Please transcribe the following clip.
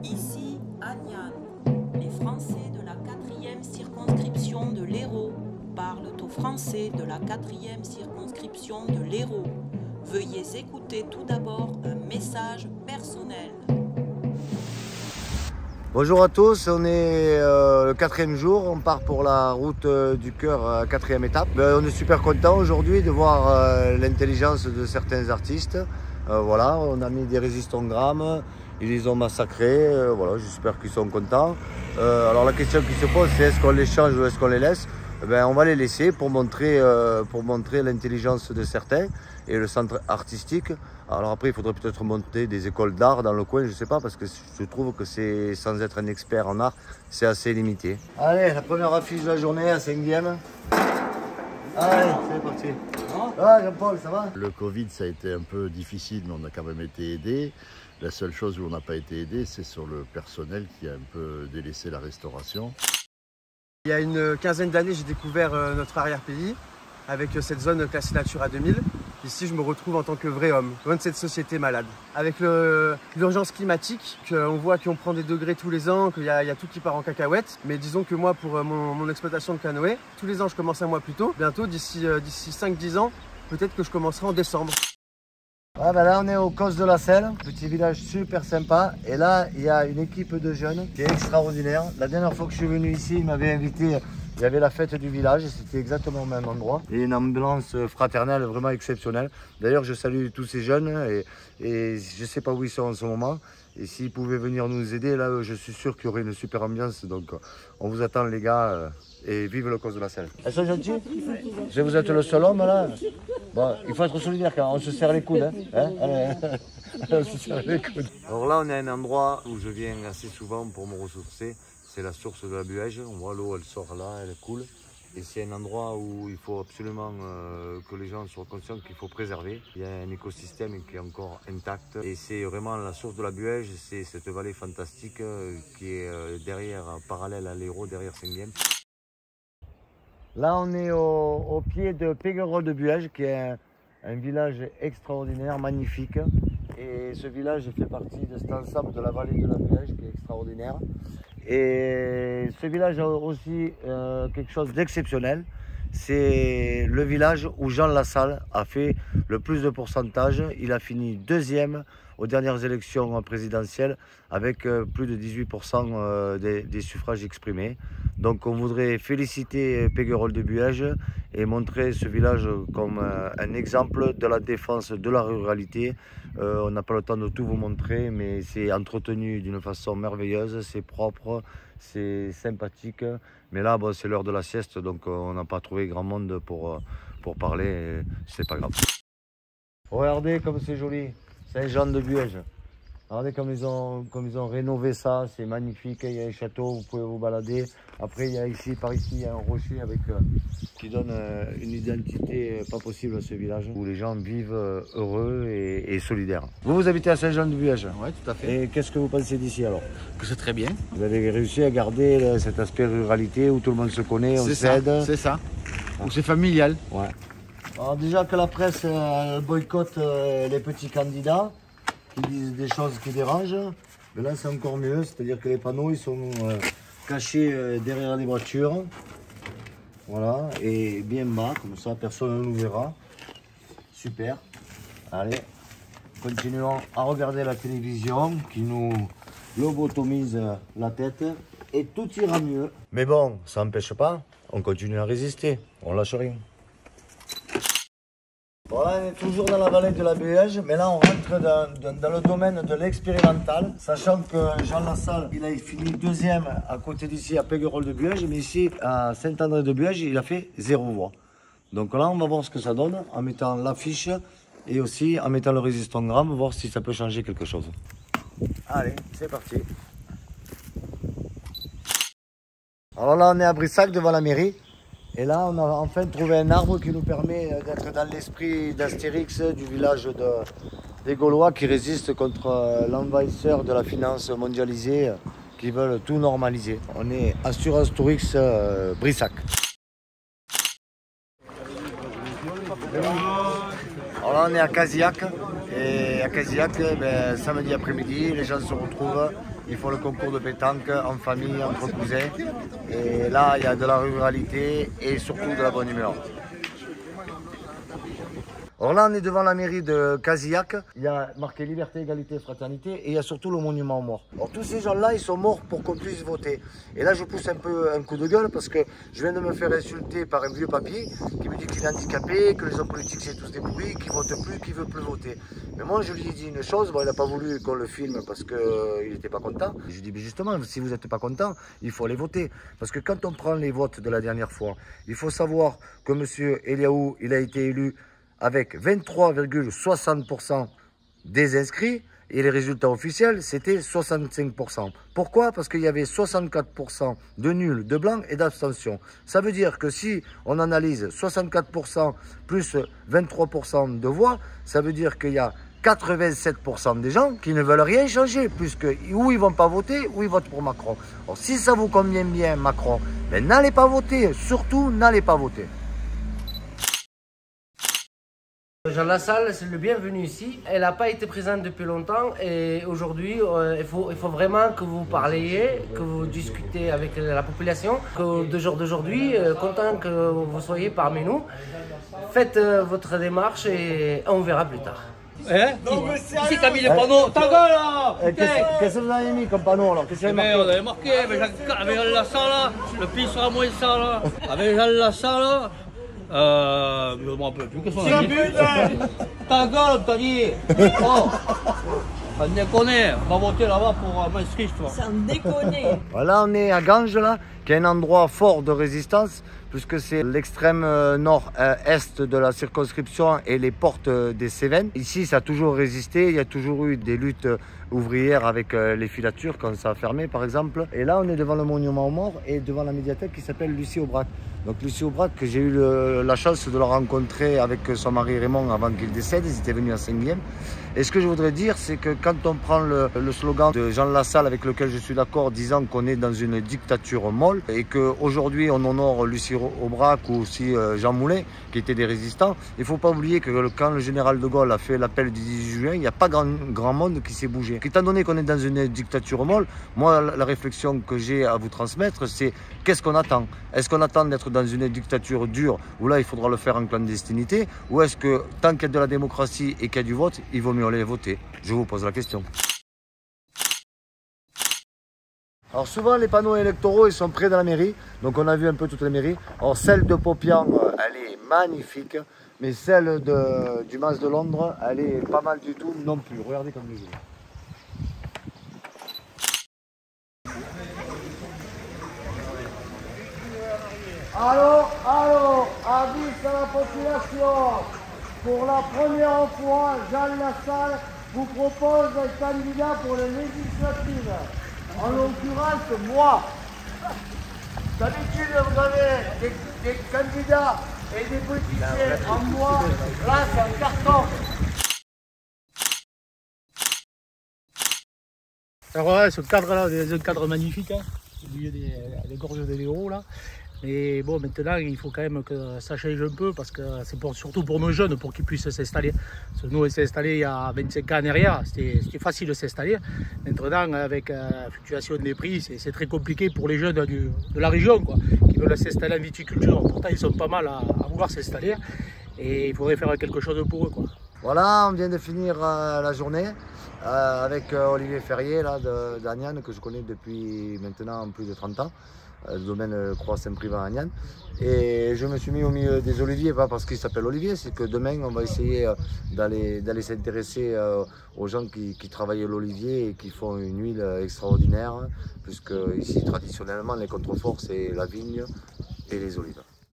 Ici, Agnan, les Français de la 4e circonscription de l'Hérault parlent aux Français de la 4e circonscription de l'Hérault. Veuillez écouter tout d'abord un message personnel. Bonjour à tous, on est le 4e jour, on part pour la route du cœur, 4e étape. On est super content aujourd'hui de voir l'intelligence de certains artistes. Voilà, on a mis des résistogrammes, ils les ont massacrés, voilà, j'espère qu'ils sont contents. Alors la question qui se pose, c'est est-ce qu'on les change ou est-ce qu'on les laisse? On va les laisser pour montrer l'intelligence de certains et le centre artistique. Alors après, il faudrait peut-être monter des écoles d'art dans le coin, je ne sais pas, parce que je trouve que c'est, sans être un expert en art, c'est assez limité. Allez, la première affiche de la journée, à 5e. Allez, c'est parti. Ah, Jean-Paul, ça va? Le Covid, ça a été un peu difficile, mais on a quand même été aidé. La seule chose où on n'a pas été aidé, c'est sur le personnel qui a un peu délaissé la restauration. Il y a une quinzaine d'années, j'ai découvert notre arrière-pays avec cette zone classée Natura 2000. Ici, je me retrouve en tant que vrai homme, loin de cette société malade. Avec l'urgence climatique, on voit qu'on prend des degrés tous les ans, qu'il y a tout qui part en cacahuète. Mais disons que moi, pour mon exploitation de canoë, tous les ans, je commence un mois plus tôt. Bientôt, d'ici 5-10 ans, peut-être que je commencerai en décembre. Ah là, on est au Cos de la Selle, petit village super sympa. Et là, il y a une équipe de jeunes qui est extraordinaire. La dernière fois que je suis venu ici, ils m'avaient invité. Il y avait la fête du village, c'était exactement au même endroit. Et une ambiance fraternelle vraiment exceptionnelle. D'ailleurs, je salue tous ces jeunes et je ne sais pas où ils sont en ce moment. Et s'ils pouvaient venir nous aider, là, je suis sûr qu'il y aurait une super ambiance. Donc, on vous attend, les gars, et vive le Cos de la Selle. Elles sont gentilles? Vous êtes le seul homme, là? Bon, il faut être solidaire quand on se serre les coudes. Allez, on se serre les coudes. Alors là, on est à un endroit où je viens assez souvent pour me ressourcer. C'est la source de la Buège. On voit l'eau, elle sort là, elle coule. Et c'est un endroit où il faut absolument que les gens soient conscients qu'il faut préserver. Il y a un écosystème qui est encore intact. Et c'est vraiment la source de la Buège, c'est cette vallée fantastique qui est derrière, parallèle à l'Hérault, derrière Saint-Guilhem. Là, on est au pied de Péguerolles de Buège, qui est un village extraordinaire, magnifique. Et ce village fait partie de cet ensemble de la vallée de la Buège, qui est extraordinaire. Et ce village a aussi quelque chose d'exceptionnel. C'est le village où Jean Lassalle a fait le plus de pourcentage. Il a fini 2e aux dernières élections présidentielles avec plus de 18% des suffrages exprimés. Donc on voudrait féliciter Péguerolles de Buège et montrer ce village comme un exemple de la défense de la ruralité. On n'a pas le temps de tout vous montrer, mais c'est entretenu d'une façon merveilleuse, c'est propre, c'est sympathique. Mais là, bon, c'est l'heure de la sieste, donc on n'a pas trouvé grand monde pour parler, c'est pas grave. Regardez comme c'est joli, Saint-Jean de Buège. Regardez comme ils ont rénové ça, c'est magnifique, il y a un château, vous pouvez vous balader. Après, il y a ici, par ici, il y a un rocher qui donne une identité pas possible à ce village, où les gens vivent heureux et solidaires. Vous habitez à Saint-Jean de Buège? Oui, tout à fait. Et qu'est-ce que vous pensez d'ici alors? Que c'est très bien. Vous avez réussi à garder cet aspect ruralité où tout le monde se connaît, on s'aide? C'est ça, où c'est familial. Ouais. Alors déjà que la presse boycotte les petits candidats, qui disent des choses qui dérangent, mais là c'est encore mieux, c'est-à-dire que les panneaux ils sont cachés derrière les voitures, voilà, et bien bas, comme ça personne ne nous verra. Super. Allez, continuons à regarder la télévision qui nous lobotomise la tête et tout ira mieux. Mais bon, ça n'empêche pas, on continue à résister, on lâche rien. Voilà, on est toujours dans la vallée de la Buège, mais là on rentre dans le domaine de l'expérimental, sachant que Jean Lassalle, il a fini 2e à côté d'ici à Péguerolles de Buège, mais ici à Saint-André de Buège, il a fait 0 voix. Donc là on va voir ce que ça donne en mettant l'affiche et aussi en mettant le résistogramme, voir si ça peut changer quelque chose. Allez, c'est parti. Alors là on est à Brissac devant la mairie. Et là, on a enfin trouvé un arbre qui nous permet d'être dans l'esprit d'Astérix, du village des Gaulois qui résistent contre l'envahisseur de la finance mondialisée qui veulent tout normaliser. On est Assurance Tourix Brissac. Alors là, on est à Casillac et à Casillac, samedi après-midi, les gens se retrouvent, ils font le concours de pétanque en famille, entre cousins. Et là, il y a de la ruralité et surtout de la bonne humeur. Alors là, on est devant la mairie de Casillac. Il y a marqué Liberté, Égalité, Fraternité et il y a surtout le monument aux morts. Alors tous ces gens-là, ils sont morts pour qu'on puisse voter. Et là, je pousse un peu un coup de gueule parce que je viens de me faire insulter par un vieux papy qui me dit qu'il est handicapé, que les hommes politiques c'est tous des pourris, qu'ils ne votent plus, qu'il ne veut plus voter. Mais moi, je lui ai dit une chose, bon, il n'a pas voulu qu'on le filme parce qu'il n'était pas content. Je lui ai dit, mais justement, si vous n'êtes pas content, il faut aller voter. Parce que quand on prend les votes de la dernière fois, il faut savoir que M. Eliaou, il a été élu avec 23,60% des inscrits et les résultats officiels, c'était 65%. Pourquoi? Parce qu'il y avait 64% de nuls, de blancs et d'abstention. Ça veut dire que si on analyse 64% plus 23% de voix, ça veut dire qu'il y a 87% des gens qui ne veulent rien changer, puisque ou ils ne vont pas voter, ou ils votent pour Macron. Alors si ça vous convient bien, Macron, ben, n'allez pas voter, surtout n'allez pas voter. Jean Lassalle, c'est le bienvenu ici. Elle n'a pas été présente depuis longtemps et aujourd'hui, il faut vraiment que vous parliez, que vous discutez avec la population. De jour d'aujourd'hui, content que vous soyez parmi nous. Faites votre démarche et on verra plus tard. Ici, t'as mis les panneaux. Ta gueule là. Qu'est-ce que vous avez mis comme panneau alors? On avait marqué avec Jean Lassalle là, le pays sera moins sale là. Avec Jean Lassalle. Je me rappelle plus. Qu'est-ce qu'on a dit? Ta gueule, t'as dit. Oh, on déconne. On va voter là-bas pour Maastricht, toi. Sans déconner. Voilà, on est à Ganges là, qui est un endroit fort de résistance, puisque c'est l'extrême nord-est de la circonscription et les portes des Cévennes. Ici, ça a toujours résisté. Il y a toujours eu des luttes ouvrières avec les filatures quand ça a fermé, par exemple. Et là, on est devant le monument aux morts et devant la médiathèque qui s'appelle Lucie Aubrac. Donc Lucie Aubrac, que j'ai eu la chance de la rencontrer avec son mari Raymond avant qu'il décède, ils étaient venus à Saint-Guilhem. Et ce que je voudrais dire, c'est que quand on prend le slogan de Jean Lassalle, avec lequel je suis d'accord, disant qu'on est dans une dictature molle, et qu'aujourd'hui on honore Lucie Aubrac ou aussi Jean Moulin, qui étaient des résistants, il ne faut pas oublier que quand le général de Gaulle a fait l'appel du 18 juin, il n'y a pas grand monde qui s'est bougé. Étant donné qu'on est dans une dictature molle, moi la réflexion que j'ai à vous transmettre, c'est qu'est-ce qu'on attend? Est-ce qu'on attend d'être dans une dictature dure, où là il faudra le faire en clandestinité, ou est-ce que tant qu'il y a de la démocratie et qu'il y a du vote, il vaut mieux aller voter? Je vous pose la question. Alors souvent les panneaux électoraux ils sont près de la mairie, donc on a vu un peu toutes les mairies. Alors celle de Popian elle est magnifique, mais celle du Mas de Londres elle est pas mal du tout non plus. Regardez comme les autres. Allô, avis à la population. Pour la première fois, Jean Lassalle vous propose un candidat pour les législatives. En l'occurrence, moi. D'habitude, vous avez des candidats et des politiciens en moi. Là, c'est un carton. Alors ouais, ce cadre-là, c'est un cadre magnifique, hein, au milieu des gorges de l'Hérault, là. Mais bon, maintenant, il faut quand même que ça change un peu parce que c'est surtout pour nos jeunes, pour qu'ils puissent s'installer. Parce que nous, on s'est installés il y a 25 ans en arrière, c'était facile de s'installer. Maintenant, avec la fluctuation des prix, c'est très compliqué pour les jeunes de la région, quoi, qui veulent s'installer en viticulture. Pourtant, ils sont pas mal à vouloir s'installer et il faudrait faire quelque chose pour eux, quoi. Voilà, on vient de finir la journée avec Olivier Ferrier d'Agnan, que je connais depuis maintenant plus de 30 ans. Le domaine Croix Saint-Privat à Agnan. Et je me suis mis au milieu des oliviers, pas parce qu'il s'appelle Olivier, c'est que demain on va essayer d'aller s'intéresser aux gens qui travaillent l'olivier et qui font une huile extraordinaire, puisque ici traditionnellement les contreforts c'est la vigne et les olives.